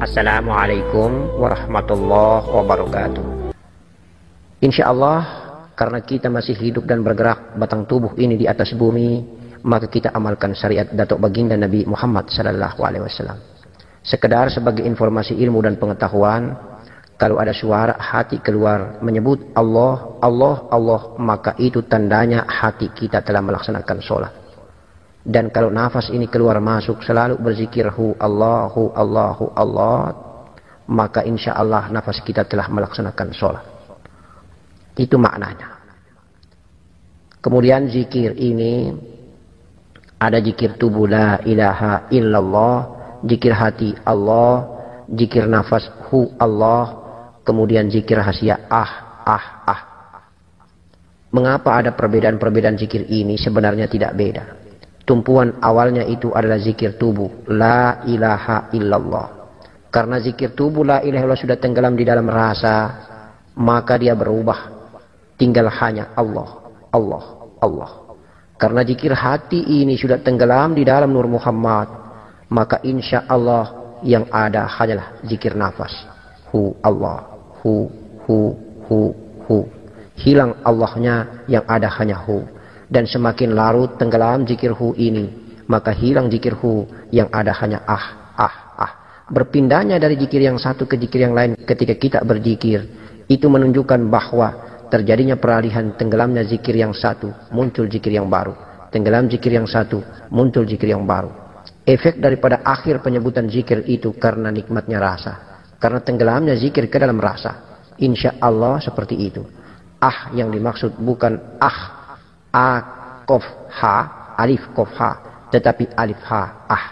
Assalamualaikum warahmatullahi wabarakatuh. Insya Allah, karena kita masih hidup dan bergerak batang tubuh ini di atas bumi, maka kita amalkan syariat Datuk Baginda Nabi Muhammad sallallahu alaihi wasallam. Sekedar sebagai informasi ilmu dan pengetahuan, kalau ada suara hati keluar menyebut Allah, Allah, Allah, maka itu tandanya hati kita telah melaksanakan sholat. Dan kalau nafas ini keluar masuk selalu berzikir hu Allahu Allahu Allah, maka insya Allah nafas kita telah melaksanakan sholat. Itu maknanya. Kemudian zikir ini ada zikir tubuh la ilaha illallah, zikir hati Allah, zikir nafas hu Allah, kemudian zikir rahasia ah. Mengapa ada perbedaan-perbedaan zikir ini? Sebenarnya tidak beda. Tumpuan awalnya itu adalah zikir tubuh la ilaha illallah. Karena zikir tubuh la ilaha illallah sudah tenggelam di dalam rasa, maka dia berubah, tinggal hanya Allah, Allah, Allah. Karena zikir hati ini sudah tenggelam di dalam nur Muhammad, maka insya Allah yang ada hanyalah zikir nafas hu Allah, hu. Hilang Allahnya, yang ada hanya hu. Dan semakin larut tenggelam zikir hu ini, maka hilang zikir hu, yang ada hanya ah. Berpindahnya dari zikir yang satu ke zikir yang lain ketika kita berzikir, itu menunjukkan bahwa terjadinya peralihan, tenggelamnya zikir yang satu, muncul zikir yang baru. Tenggelam zikir yang satu, muncul zikir yang baru. Efek daripada akhir penyebutan zikir itu karena nikmatnya rasa. Karena tenggelamnya zikir ke dalam rasa. Insya Allah seperti itu. Ah yang dimaksud bukan a kof ha, alif kof ha, tetapi alif ha ah.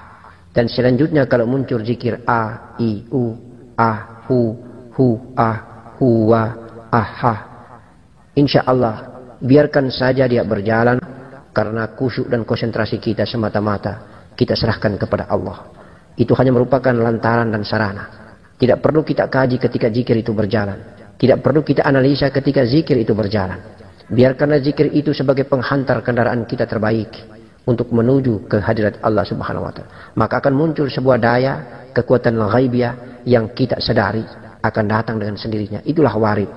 Dan selanjutnya kalau muncul zikir a, i, u, ah, hu, ah, huwa, ah, ha. Insya Allah biarkan saja dia berjalan, karena khusyuk dan konsentrasi kita semata-mata kita serahkan kepada Allah. Itu hanya merupakan lantaran dan sarana. Tidak perlu kita kaji ketika zikir itu berjalan. Tidak perlu kita analisa ketika zikir itu berjalan. Biarkanlah zikir itu sebagai penghantar kendaraan kita terbaik untuk menuju ke hadirat Allah Subhanahu wa taala. Maka akan muncul sebuah daya, kekuatan ghaibiyah yang kita sadari akan datang dengan sendirinya. Itulah warid.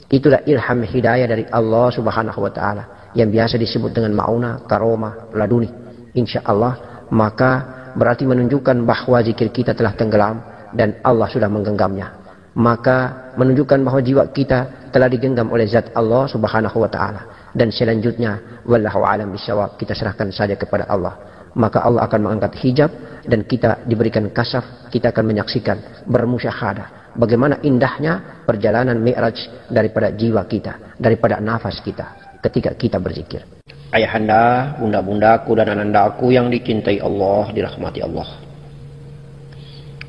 Itulah ilham hidayah dari Allah Subhanahu wa taala yang biasa disebut dengan mauna, karomah, laduni. Insya Allah, maka berarti menunjukkan bahwa zikir kita telah tenggelam dan Allah sudah menggenggamnya. Maka menunjukkan bahwa jiwa kita telah digenggam oleh zat Allah Subhanahu wa taala. Dan selanjutnya wallahu alam bisawab, kita serahkan saja kepada Allah. Maka Allah akan mengangkat hijab dan kita diberikan kasaf, kita akan menyaksikan, bermusyahadah bagaimana indahnya perjalanan mi'raj daripada jiwa kita, daripada nafas kita ketika kita berzikir. Ayahanda, bunda-bundaku dan anandaku yang dicintai Allah, dirahmati Allah.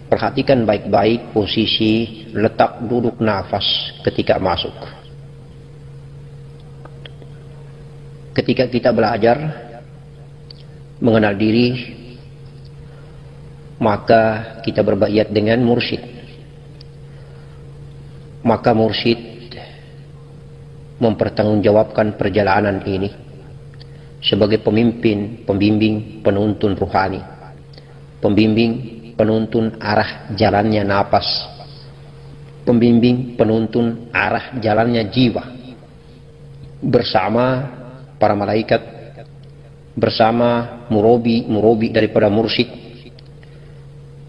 Perhatikan baik-baik posisi letak duduk nafas ketika masuk. Ketika kita belajar mengenal diri, maka kita berbaiat dengan mursyid. Maka mursyid mempertanggungjawabkan perjalanan ini sebagai pemimpin, pembimbing, penuntun ruhani, pembimbing, penuntun arah jalannya napas, pembimbing, penuntun arah jalannya jiwa, bersama para malaikat, bersama murobi daripada mursyid,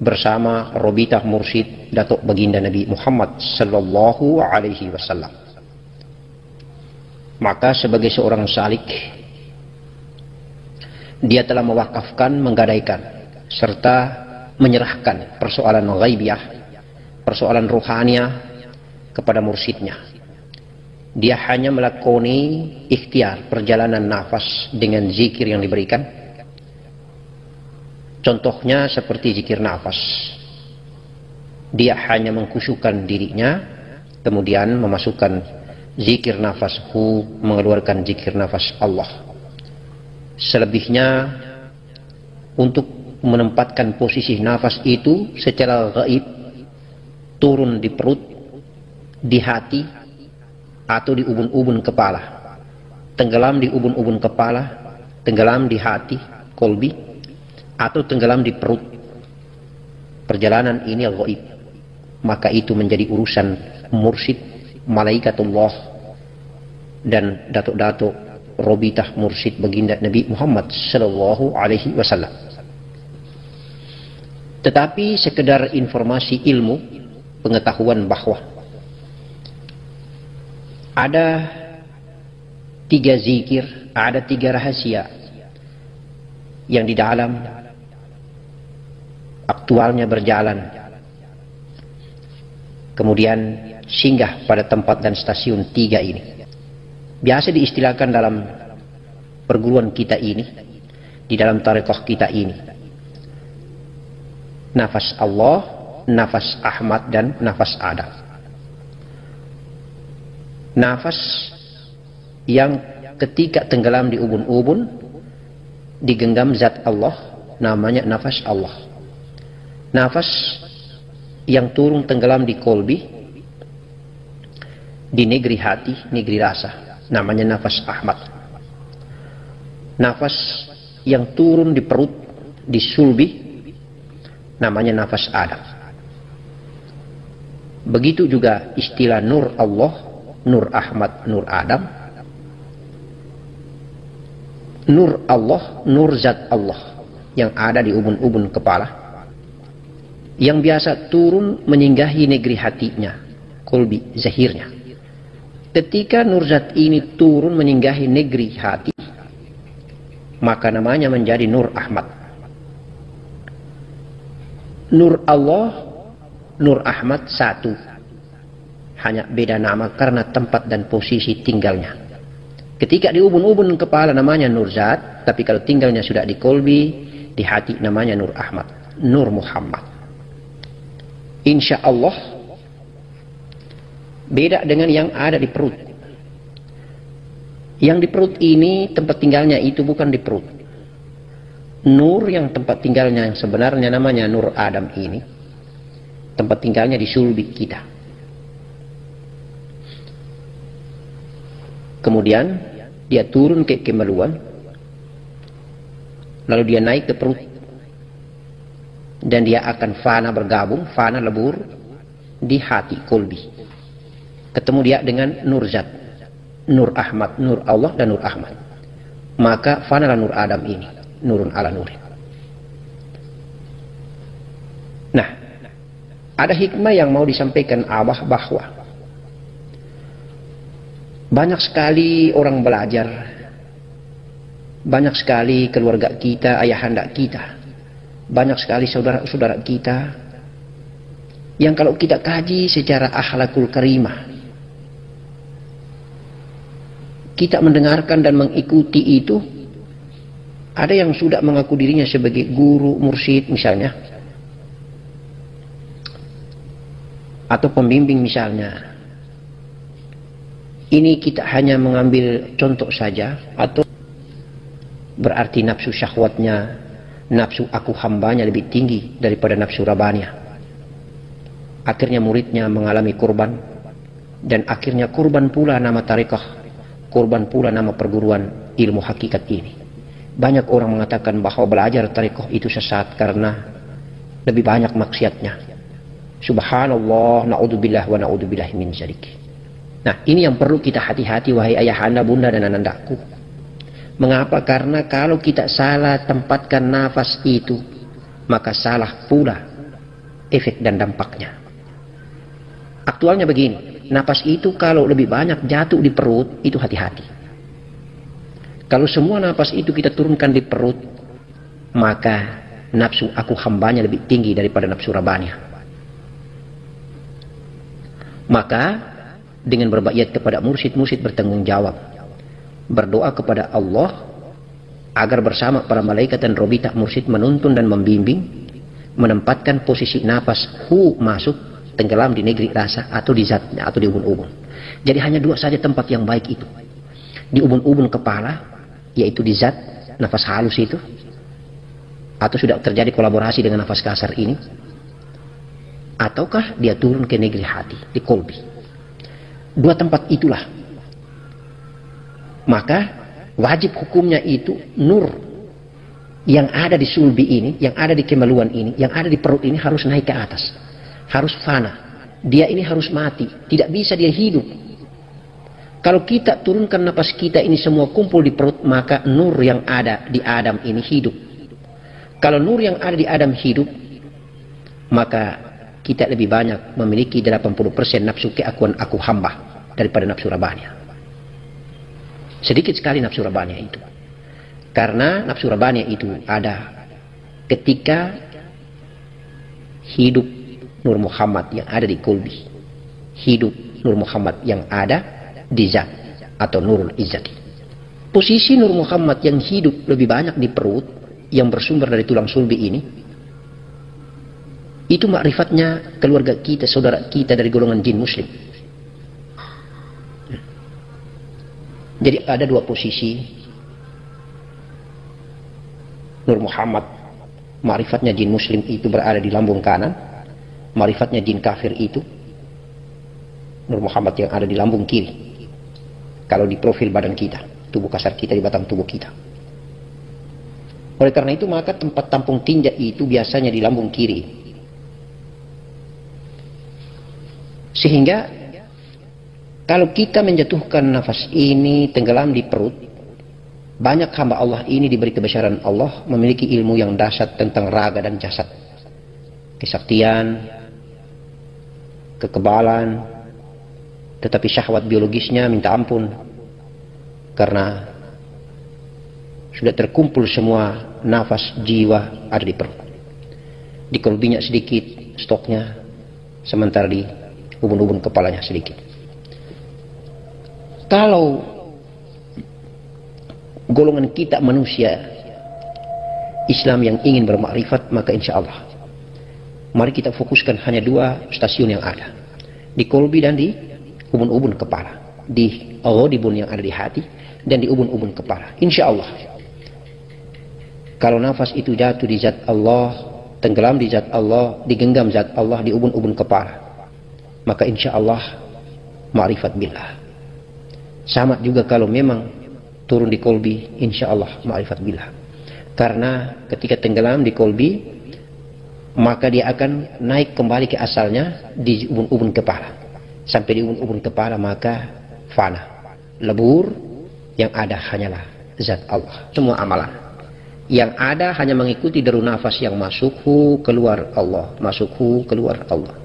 bersama robitah mursyid Datuk Baginda Nabi Muhammad sallallahu alaihi wasallam. Maka sebagai seorang salik, dia telah mewakafkan, menggadaikan, serta menyerahkan persoalan ghaibiyah, persoalan ruhaniyah kepada mursyidnya. Dia hanya melakoni ikhtiar perjalanan nafas dengan zikir yang diberikan. Contohnya seperti zikir nafas. Dia hanya mengkhusyukkan dirinya, kemudian memasukkan zikir nafas hu, mengeluarkan zikir nafas Allah. Selebihnya untuk menempatkan posisi nafas itu secara gaib, turun di perut, di hati, atau di ubun-ubun kepala. Tenggelam di ubun-ubun kepala, tenggelam di hati, kolbi, atau tenggelam di perut. Perjalanan ini gaib. maka itu menjadi urusan mursyid, malaikatullah, dan datuk-datuk Robitah mursyid baginda Nabi Muhammad sallallahu alaihi wasallam. Tetapi sekedar informasi ilmu, pengetahuan bahwa ada 3 zikir, ada 3 rahasia yang di dalam aktualnya berjalan, kemudian singgah pada tempat dan stasiun 3 ini. Biasa diistilahkan dalam perguruan kita ini, di dalam tarekat kita ini, nafas Allah, nafas Ahmad, dan nafas Adam. Nafas yang ketika tenggelam di ubun-ubun digenggam zat Allah, namanya nafas Allah. Nafas yang turun tenggelam di kolbi, di negeri hati, negeri rasa, namanya nafas Ahmad. Nafas yang turun di perut, di sulbi, namanya nafas Adam. Begitu juga istilah Nur Allah, Nur Ahmad, Nur Adam. Nur Allah, Nur Zat Allah yang ada di ubun-ubun kepala, yang biasa turun menyinggahi negeri hatinya, kolbi, zahirnya. Ketika Nur Zat ini turun menyinggahi negeri hati, maka namanya menjadi Nur Ahmad. Nur Allah, Nur Ahmad satu, hanya beda nama karena tempat dan posisi tinggalnya. Ketika di ubun-ubun kepala namanya Nur Zat, tapi kalau tinggalnya sudah di kolbi, di hati namanya Nur Ahmad, Nur Muhammad. Insya Allah beda dengan yang ada di perut. Yang di perut ini tempat tinggalnya itu bukan di perut. Nur yang tempat tinggalnya yang sebenarnya namanya Nur Adam ini, tempat tinggalnya di sulbi kita. Kemudian dia turun ke kemaluan, lalu dia naik ke perut, dan dia akan fana bergabung, fana lebur di hati kolbi. Ketemu dia dengan Nur Zat, Nur Ahmad, Nur Allah, dan Nur Ahmad. Maka fanalah Nur Adam ini, nurun ala nurin. Nah, ada hikmah yang mau disampaikan Abah bahwa banyak sekali orang belajar, banyak sekali keluarga kita, ayahanda kita, banyak sekali saudara-saudara kita yang kalau kita kaji secara akhlakul karimah, kita mendengarkan dan mengikuti itu, ada yang sudah mengaku dirinya sebagai guru, mursyid misalnya, atau pembimbing misalnya. Ini kita hanya mengambil contoh saja, atau berarti nafsu syahwatnya, nafsu aku hambanya lebih tinggi daripada nafsu rabbania. Akhirnya muridnya mengalami kurban, dan akhirnya kurban pula nama tarekah, kurban pula nama perguruan ilmu hakikat ini. Banyak orang mengatakan bahwa belajar tarekah itu sesat karena lebih banyak maksiatnya. Subhanallah, na'udzubillah wa na'udzubillah min dzalik. Nah, ini yang perlu kita hati-hati wahai ayahanda, bunda, dan anandaku. Mengapa? Karena kalau kita salah tempatkan nafas itu, maka salah pula efek dan dampaknya. Aktualnya begini, nafas itu kalau lebih banyak jatuh di perut, itu hati-hati. Kalau semua nafas itu kita turunkan di perut, maka nafsu aku hambanya lebih tinggi daripada nafsu rabbania. Maka dengan berbaiat kepada mursyid-mursyid bertanggung jawab, berdoa kepada Allah agar bersama para malaikat dan robita mursyid menuntun dan membimbing, menempatkan posisi nafas masuk tenggelam di negeri rasa atau di zatnya atau di ubun-ubun. Jadi hanya 2 saja tempat yang baik itu. Di ubun-ubun kepala, yaitu di zat, nafas halus itu, atau sudah terjadi kolaborasi dengan nafas kasar ini, ataukah dia turun ke negeri hati, di kolbi. 2 tempat itulah. Maka wajib hukumnya itu nur yang ada di sulbi ini, yang ada di kemaluan ini, yang ada di perut ini harus naik ke atas. Harus fana. Dia ini harus mati, tidak bisa dia hidup. Kalau kita turunkan nafas kita ini semua kumpul di perut, maka nur yang ada di Adam ini hidup. Kalau nur yang ada di Adam hidup, maka kita lebih banyak memiliki 80% nafsu keakuan aku hamba daripada nafsu rabania. Sedikit sekali nafsu rabania itu. Karena nafsu rabania itu ada ketika hidup Nur Muhammad yang ada di kolbi, hidup Nur Muhammad yang ada di zat atau Nurul Izzati. Posisi Nur Muhammad yang hidup lebih banyak di perut, yang bersumber dari tulang sulbi ini, itu makrifatnya keluarga kita, saudara kita dari golongan jin muslim. Jadi ada dua posisi Nur Muhammad, makrifatnya jin muslim itu berada di lambung kanan, makrifatnya jin kafir itu Nur Muhammad yang ada di lambung kiri. Kalau di profil badan kita, tubuh kasar kita, di batang tubuh kita. Oleh karena itu maka tempat tampung tinja itu biasanya di lambung kiri. Sehingga kalau kita menjatuhkan nafas ini tenggelam di perut, banyak hamba Allah ini diberi kebesaran Allah memiliki ilmu yang dahsyat tentang raga dan jasad. Kesaktian, kekebalan, tetapi syahwat biologisnya minta ampun. Karena sudah terkumpul semua nafas jiwa ada di perut. Di kolbinya sedikit stoknya, sementara di ubun-ubun kepalanya sedikit. Kalau golongan kita manusia Islam yang ingin bermakrifat, maka insya Allah mari kita fokuskan hanya dua stasiun yang ada, di kolbi dan di ubun-ubun kepala, di ghodibun yang ada di hati dan di ubun-ubun kepala. Insya Allah kalau nafas itu jatuh di zat Allah, tenggelam di zat Allah, digenggam zat Allah di ubun-ubun kepala, maka insya Allah ma'rifat billah. Sama juga kalau memang turun di kolbi, insya Allah ma'rifat billah. Karena ketika tenggelam di kolbi, maka dia akan naik kembali ke asalnya di ubun-ubun kepala. Sampai di ubun-ubun kepala maka fana, lebur, yang ada hanyalah zat Allah. Semua amalan yang ada hanya mengikuti deru nafas yang masuk keluar Allah, masuk keluar Allah.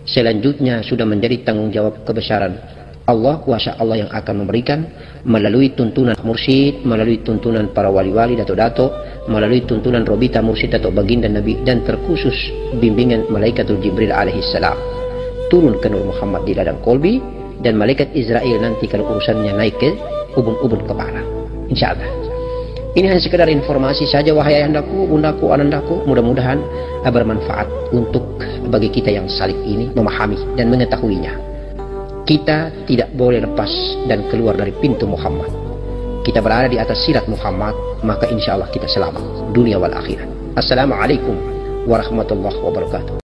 Selanjutnya sudah menjadi tanggung jawab kebesaran Allah, kuasa Allah yang akan memberikan melalui tuntunan mursyid, melalui tuntunan para wali-wali, dato-dato, melalui tuntunan Robita mursyid atau baginda Nabi, dan terkhusus bimbingan Malaikatul Jibril alaihissalam turun ke Nur Muhammad di ladang kolbi, dan malaikat Israel nanti kalau urusannya naik ke ubun-ubun kepala. Insya Allah. Ini hanya sekedar informasi saja, wahai ayandaku, bundaku, anandaku. Mudah-mudahan bermanfaat untuk bagi kita yang salib ini memahami dan mengetahuinya. Kita tidak boleh lepas dan keluar dari pintu Muhammad. Kita berada di atas sirat Muhammad, maka insya Allah kita selamat dunia wal akhirat. Assalamualaikum warahmatullahi wabarakatuh.